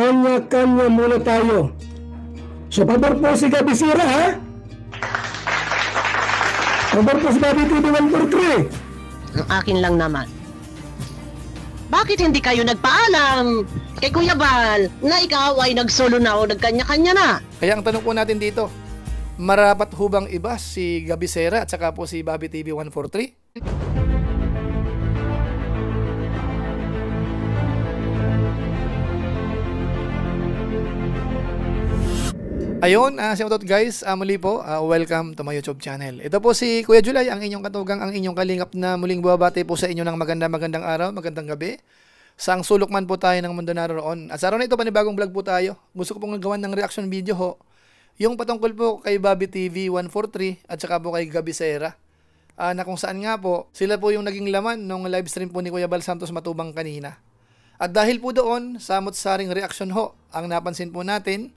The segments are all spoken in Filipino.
kanya-kanya muna tayo. So, pabor po si Gabi Sira, ha? Pabor po si Bobby TV 143. Ang akin lang naman. Bakit hindi kayo nagpaalam kay Kuya Bal na ikaw ay nagsolo na o nagkanya-kanya na? Kaya ang tanong po natin dito, marapat hubang iba si Gabi Sera at saka po si Bobby TV 143? Ayun, shoutout guys, muli po, welcome to my YouTube channel. Ito po si Kuya Julay, ang inyong katugang, ang inyong kalingap na muling buwabati po sa inyo ng magandang araw, magandang gabi. Saang sulok man po tayo ng mundo naroon. At sa araw na ito, panibagong vlog po tayo. Gusto ko pong nagawan ng reaction video ho. Yung patungkol po kay Bobby TV 143 at saka po kay Gabi Sera. Na kung saan nga po, sila po yung naging laman nung live stream po ni Kuya Bal Santos Matubang kanina. At dahil po doon, samot-saring reaction ho, ang napansin po natin,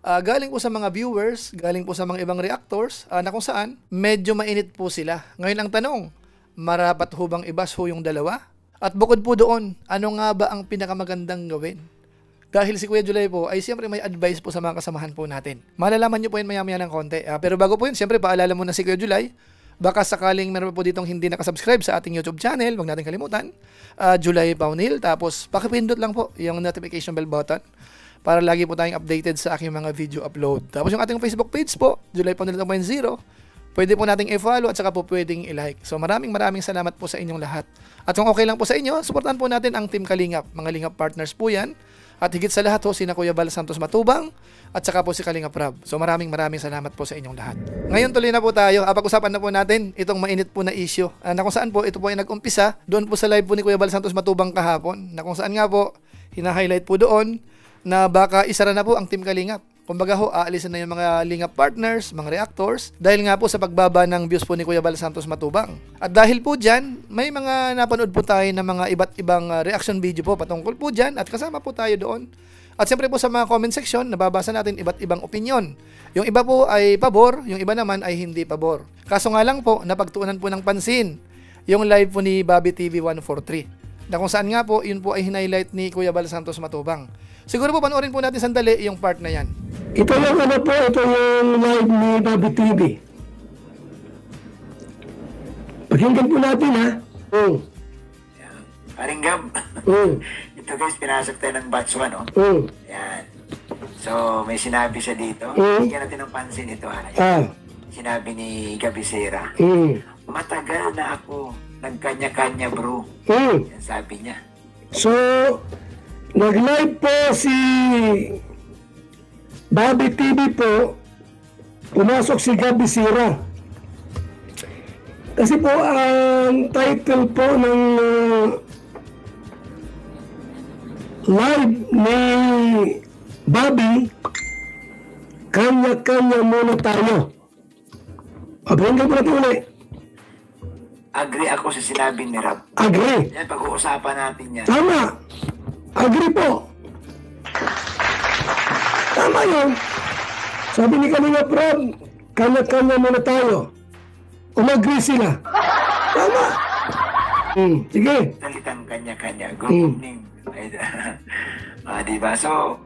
galing po sa mga viewers, galing po sa mga ibang reactors, na kung saan medyo mainit po sila. Ngayon ang tanong, marapat ho bang ibas ho yung dalawa? At bukod po doon, ano nga ba ang pinakamagandang gawin? Dahil si Kuya Julay po ay siyempre may advice po sa mga kasamahan po natin. Malalaman nyo po yun maya-maya ng konti. Pero bago po yun, siyempre paalala muna si Kuya Julay, baka sakaling meron po ditong hindi nakasubscribe sa ating YouTube channel, huwag natin kalimutan, Julay Paunil, tapos pakipindot lang po yung notification bell button para lagi po tayong updated sa aking mga video upload. Tapos yung ating Facebook page po, Julay Paunil 2.0, pwede po nating i-follow at saka po pwedeng i-like. So maraming salamat po sa inyong lahat. At kung okay lang po sa inyo, supportan po natin ang Team Kalingap. Mga Lingap partners po yan. At higit sa lahat ho, sina Kuya Bal Santos Matubang at saka po si Kalingap Rob. So maraming salamat po sa inyong lahat. Ngayon tuloy na po tayo. Pag-usapan na po natin itong mainit po na issue. Na kung saan po ito po ay nag-umpisa doon po sa live po ni Kuya Bal Santos Matubang kahapon. Na kung saan nga po, hina-highlight po doon na baka isara na po ang Team Kalingap. Kumbaga ho, aalisin na yung mga Lingap partners, mga reactors, dahil nga po sa pagbaba ng views po ni Kuya Bal Santos Matubang. At dahil po dyan, may mga napanood po tayo ng mga iba't ibang reaction video po patungkol po dyan at kasama po tayo doon. At siyempre po sa mga comment section, nababasa natin iba't ibang opinion. Yung iba po ay pabor, yung iba naman ay hindi pabor. Kaso nga lang po, napagtuunan po ng pansin yung live po ni Bobby TV 143. Na kung saan nga po, yun po ay hinighlight ni Kuya Bal Santos Matubang. Siguro po panoorin po natin sandali yung part na yan. Ito yung ano po, ito yung live ni Bobby TV. Pakinggan po natin, ha? Paring Gab. Ito guys, pinasok tayo ng batch 1, oh. Yan. So, may sinabi siya dito. Bigyan natin ng pansin ito, ha? Sinabi ni Gabi Sera. Matagal na ako nagkanya-kanya, bro. Yan sabi niya. So, nag-live po si Bobby TV po, pumasok si Gabi Sira. Kasi po ang title po ng live ni Bobby, kanya-kanya muna tayo. Abanggan po natin ulit. Agree ako sa sinabi ni Rob. Agree. Yan, pag-uusapan natin yan. Tama. Agree po. Tama yun. Sabi ni Kalingap Rob, kanya-kanya muna tayo. Umag-agree sila. Tama. Sige. Salitang kanya-kanya. Good evening. Diba? So,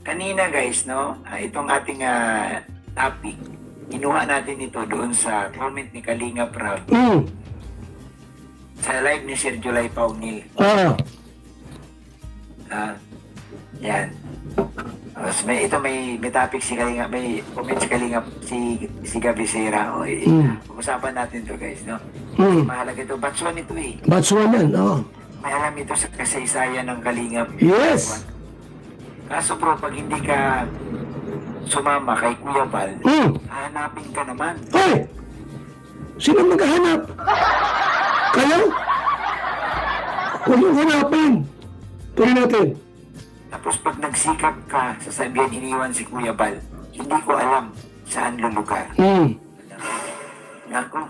kanina guys, no? Itong ating topic, inuha natin ito doon sa comment ni Kalingap Rob. Sa live ni Sir Julay Paunil. Yan. May topic si Kalingap, may comment si Kalingap, si Gabi Sera. Pag-usapan natin to guys, no? Mahalaga ito. Batch 1 ito eh. Batch 1 yan, May alam ito sa kasaysayan ng Kalingap. Yes. Kaso bro, pag hindi ka sumama kay Kuya Bal, hanapin ka naman. Hoy! Sino maghahanap? Kayo? Huwag mong hanapin. Tuloy natin. Tapos pag nagsikap ka, sasabihin iniwan si Kuya Bal, hindi ko alam saan lulugar. Nako,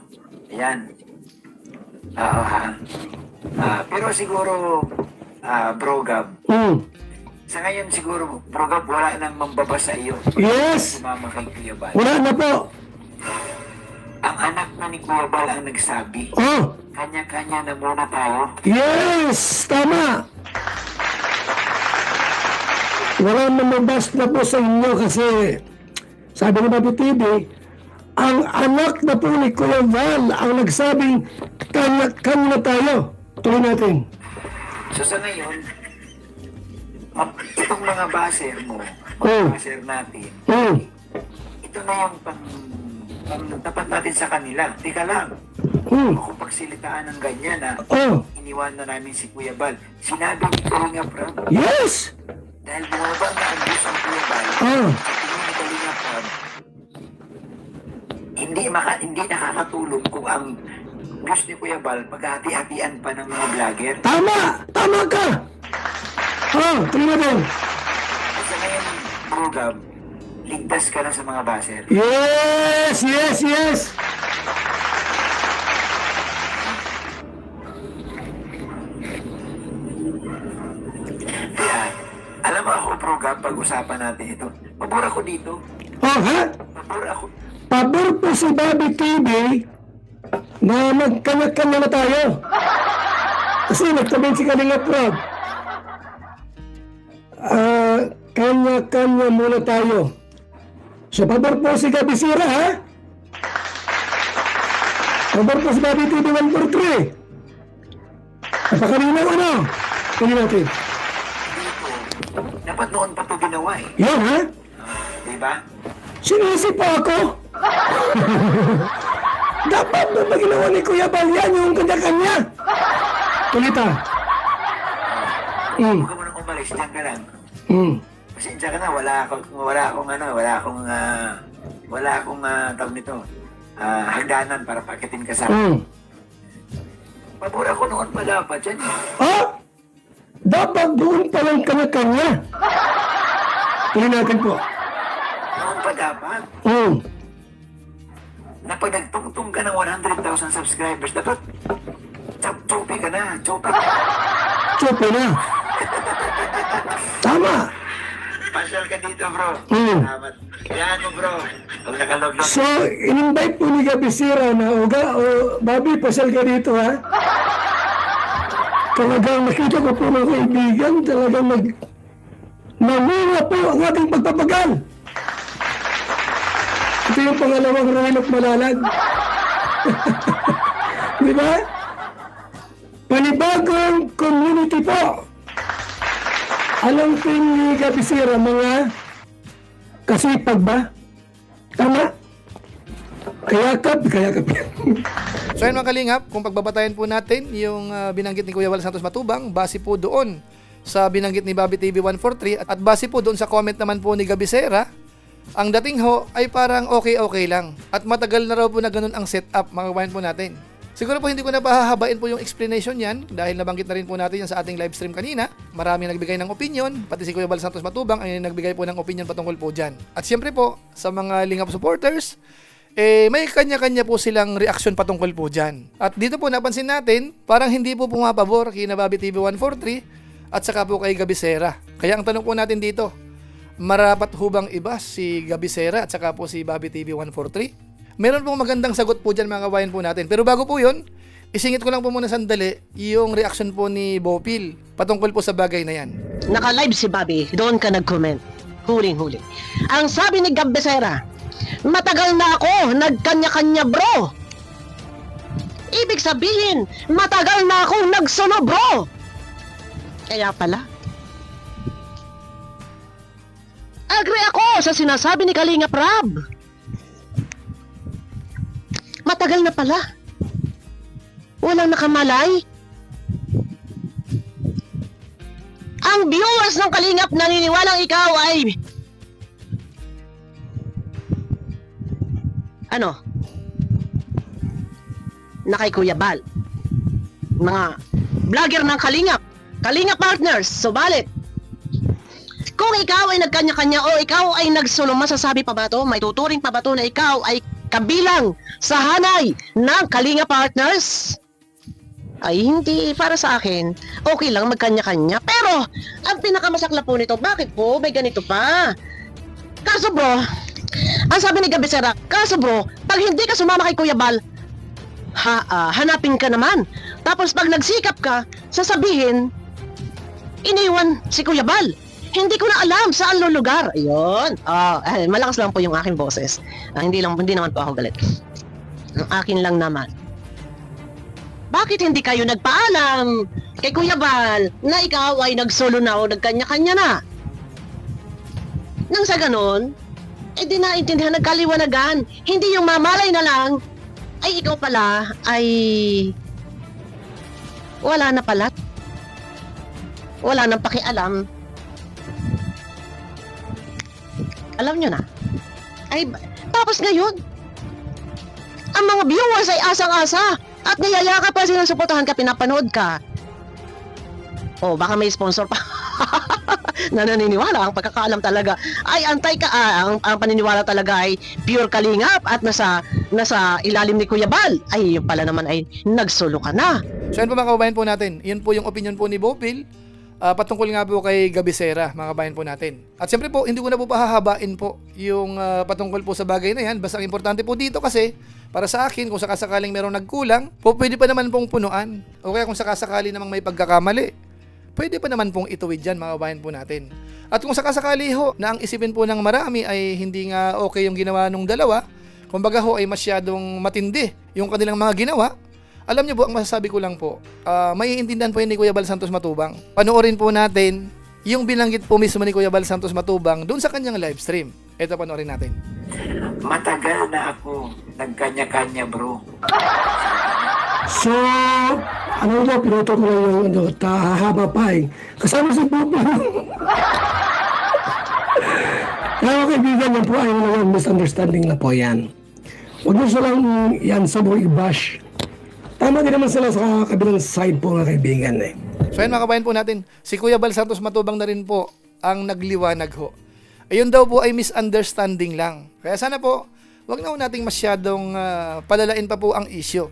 ayan. Pero siguro, Bro Gab, sa ngayon siguro, Bro Gab, wala nang mambaba sa iyo. Yes! Sumama kay Kuya Bal. Wala na po. Ang anak na ni Kuya Bal ang nagsabi, kanya-kanya na muna tayo. Yes! Tama! wala mamabas na po sa inyo kasi sabi ni Bobby TV, ang anak na po ni Kuya Val ang nagsabing kanya tayo. Tuloy natin. So sa ngayon, itong mga baser mo, mga baser natin, ito na yung pang tapat natin sa kanila. Teka lang, kung pagsilitaan ng ganyan na iniwan na namin si Kuya Val, sinabi ni Kalinga Prab. Yes! Dahil bumaba na ang views ng Kuya Val, sa tingin ni Kalinga Prab, hindi nakakatulong kung ang views ni Kuya Val paghati-hatian pa ng mga vlogger. Tama! Tama ka! Tuloy natin. Sa ngayon, program, ligtas ka na sa mga baser. Yes! Yes! Yes! Kaya, alam mo ako, program, pag-usapan natin ito. Pabor ako dito. Ha? Pabor ako. Pabor po si Bobby TV na magkanya-kanya na tayo. Kasi nagsabihin si Kalinga Prab, kanya-kanya muna tayo. So, pabor po si Gabi Sira, ha? Pabor po si Bobby TV 143. Napakalinaw, ano? Tingin natin. Dapat noon pa ito ginawa eh. Yan, ha? Diba? Sinisip pa ako. Dapat na ba ginawa ni Kuya Val yan yung kanya-kanya? Tulita. Huwag ka munang umalis, diyan ka lang. Pasensya ka na, wala akong tawag nito, hagdanan para pakitin ka sa akin. Pabor ako noon pa dapat yan eh. Dapat doon pa lang kanya-kanya. Tuloy natin po. Noon pa dapat. Na pag nagtungtong ka ng 100,000 subscribers, dapat chopi ka na. Chopi na. Tama. Pasyal ka dito, bro. Salamat. Yan mo, bro. Pag nakalog-log. So, in-invite po ni Gabi Sira na, Bobby, pasyal ka dito, ha? Talagang nakita ko po mga kaibigan, talagang namunga po ang ating pagpapagal. Ito yung pangalawang Royal of Malalag. Di ba? Panibagong community po. Alam po ni Gabi Sira, mga kasipag ba? Tama? Kayakap yan. So yun mga kalingap, kung pagbabatayan po natin yung binanggit ni Kuya Val Santos Matubang, base po doon sa binanggit ni Bobby TV 143 at base po doon sa comment naman po ni Gabi Sira, ang dating ho ay parang okay lang at matagal na raw po na ganun ang setup, mga kabayan po natin. Siguro po hindi ko na pahahabain po yung explanation yan dahil nabanggit na rin po natin yan sa ating live stream kanina. Maraming nagbigay ng opinion, pati si Kuya Val Santos Matubang ay nagbigay po ng opinion patungkol po dyan. At siyempre po, sa mga Lingap supporters, may kanya-kanya po silang reaksyon patungkol po dyan. At dito po napansin natin, parang hindi po pumapabor kina Bobby TV 143 at saka po kay Gabi Sira. Kaya ang tanong po natin dito, marapat hubang iba si Gabi Sira at saka po si Bobby TV 143? Meron pong magandang sagot po dyan mga kabayan po natin. Pero bago po yun, isingit ko lang po muna sandali yung reaction po ni Bopil patungkol po sa bagay na yan. Naka-live si Bobby, doon ka nag-comment. Huling-huli. Ang sabi ni Gabi Sira, matagal na ako nagkanya-kanya bro. Ibig sabihin, matagal na ako nagsuno bro. Kaya pala, agree ako sa sinasabi ni Kalinga Prab. Matagal na pala. Walang nakamalay. Ang viewers ng Kalingap naniniwalang ikaw ay na kay Kuya Val. Mga vlogger ng Kalingap, Kalingap partners, subalit kung ikaw ay nagkanya-kanya o ikaw ay nagsulo, masasabi pa ba to? May tuturing pa ba to na ikaw ay kabilang sa hanay ng Kalinga partners? Ay hindi, para sa akin okay lang magkanya-kanya, pero ang pinakamasakla po nito, bakit po may ganito pa? Kaso bro, ang sabi ni Gabi Sira, kaso bro, pag hindi ka sumama kay Kuya Val, hanapin ka naman. Tapos pag nagsikap ka, sasabihin iniwan si Kuya Val. Hindi ko na alam saan lulugar. Ayun. Malakas lang po yung aking boses. Hindi naman po ako galit. Ang akin lang naman. Bakit hindi kayo nagpaalam kay Kuya Bal na ikaw ay nagsolo na o nagkanya-kanya na? Nang sa ganon, di naintindihan, nagkaliwanagan. Hindi yung mamalay na lang, ay ikaw pala ay wala na pala. Wala nang pakialam. Alam nyo na. Tapos ngayon, ang mga viewers ay asang-asa at niyayaka pa sinusuportahan ka, pinapanood ka. Baka may sponsor pa. Na naniniwala, ang pagkakaalam talaga ay antay ka, ang paniniwala talaga ay pure kalingap at nasa ilalim ni Kuya Bal. Ay, yun pala naman ay nagsolo ka na. So yan po mga kababayan po natin, yun po yung opinion po ni Bopil patungkol nga po kay Gabisera, mga kababayan po natin. At siyempre po, hindi ko na po pahahabain po yung patungkol po sa bagay na yan. Basta ang importante po dito kasi, para sa akin, kung sakasakaling merong nagkulang, pwede pa naman pong punuan. O kaya kung sakasakali namang may pagkakamali, pwede pa naman pong ituwid dyan, mga kababayan po natin. At kung sakasakali ho na ang isipin po ng marami ay hindi nga okay yung ginawa nung dalawa, kumbaga ho ay masyadong matindi yung kanilang mga ginawa, alam niyo po, ang masasabi ko lang po, maiintindihan po yun ni Kuya Bal Santos Matubang. Panoorin po natin yung binanggit po mismo ni Kuya Bal Santos Matubang doon sa kanyang live stream. Ito, panoorin natin. Matagal na ako nagkanya-kanya, bro. So, pinuto ko lang yung tahaba pa eh. Kasama si Popo. Kaya kaibigan yan po ay walang misunderstanding na po yan. Huwag nyo silang yan sa buhay bash. Tama din naman sila sa kabilang side po nga kaibigan eh. So yan mga kabayan po natin, si Kuya Bal Santos Matubang na rin po ang nagliwanag ho. Ayun daw po ay misunderstanding lang. Kaya sana po, wag na ho nating masyadong palalain pa po ang issue.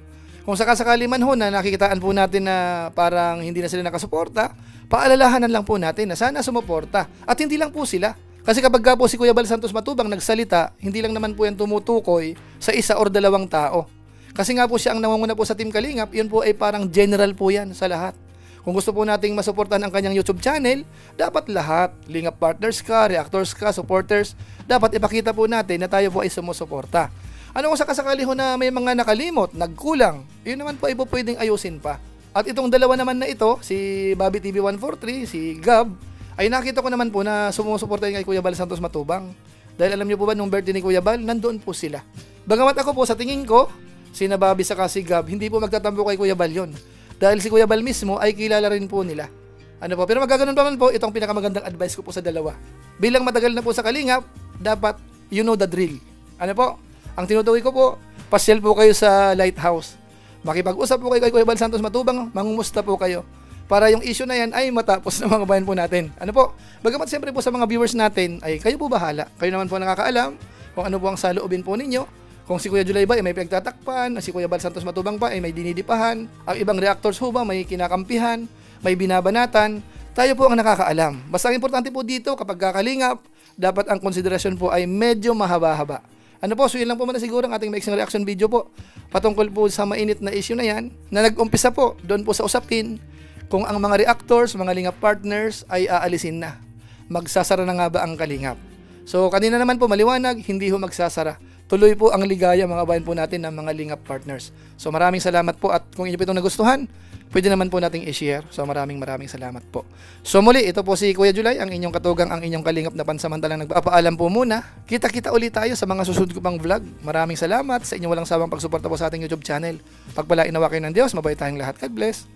Kung sakasakali man ho na nakikitaan po natin na parang hindi na sila nakasuporta, paalalahanan lang po natin na sana sumuporta. At hindi lang po sila. Kasi kapag po si Kuya Bal Santos Matubang nagsalita, hindi lang naman po yan tumutukoy sa isa or dalawang tao. Kasi nga po siya ang nangunguna po sa Team Kalingap, yun po ay parang general po yan sa lahat. Kung gusto po nating masuportahan ang kanyang YouTube channel, dapat lahat, Lingap partners ka, reactors ka, supporters, dapat ipakita po natin na tayo po ay sumusuporta. Ano kung sakasakali ho na may mga nakalimot, nagkulang, yun naman po ay po pwedeng ayusin pa. At itong dalawa naman na ito, si Bobby TV 143, si Gab, ay nakita ko naman po na sumusuporta kay Kuya Bal Santos Matubang. Dahil alam niyo po ba, nung birthday ni Kuya Bal, nandoon po sila. Bagamat ako po sa tingin ko, sina Bobby saka si Gab, hindi po magtatampo kay Kuya Bal yun. Dahil si Kuya Bal mismo ay kilala rin po nila. Ano po, pero magkaganon pa man po, itong pinakamagandang advice ko po sa dalawa. Bilang matagal na po sa Kalingap, dapat you know the drill. Ano po, ang tinutukoy ko po, pasyal po kayo sa Lighthouse. Makipag-usap po kayo kay Kuya Bal Santos Matubang, mangumusta po kayo. Para yung issue na yan ay matapos ng mga bayan po natin. Ano po, bagamat siyempre po sa mga viewers natin, ay kayo po bahala. Kayo naman po nakakaalam kung ano po ang saloobin po ninyo. Kung si Kuya Julay ba ay may pinagtatakpan, si Kuya Bal Santos Matubang pa ay may dinidipahan, ang ibang reactors ho ba may kinakampihan, may binabanatan, tayo po ang nakakaalam. Basta ang importante po dito kapag kakalingap, dapat ang konsiderasyon po ay medyo mahaba-haba. Ano po, so yun lang po muna siguro ang ating mixing reaction video po patungkol po sa mainit na issue na yan na nag-umpisa po doon po sa usapin kung ang mga reactors, mga lingap partners ay aalisin na. Magsasara na nga ba ang kalingap? So kanina naman po maliwanag, hindi ho magsasara. Tuloy po ang ligaya mga bayan po natin ng mga lingap partners. So maraming salamat po at kung inyo po itong nagustuhan, pwede naman po nating i-share. So maraming salamat po. So muli, ito po si Kuya Julay, ang inyong katugang, ang inyong kalingap na pansamantalang nagpapaalam po muna. Kita-kita ulit tayo sa mga susunod ko pang vlog. Maraming salamat sa inyong walang sawang pagsuporta po sa ating YouTube channel. Pagpalain nawa kayo ng Diyos, mabait tayong lahat. God bless.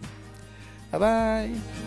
Bye-bye.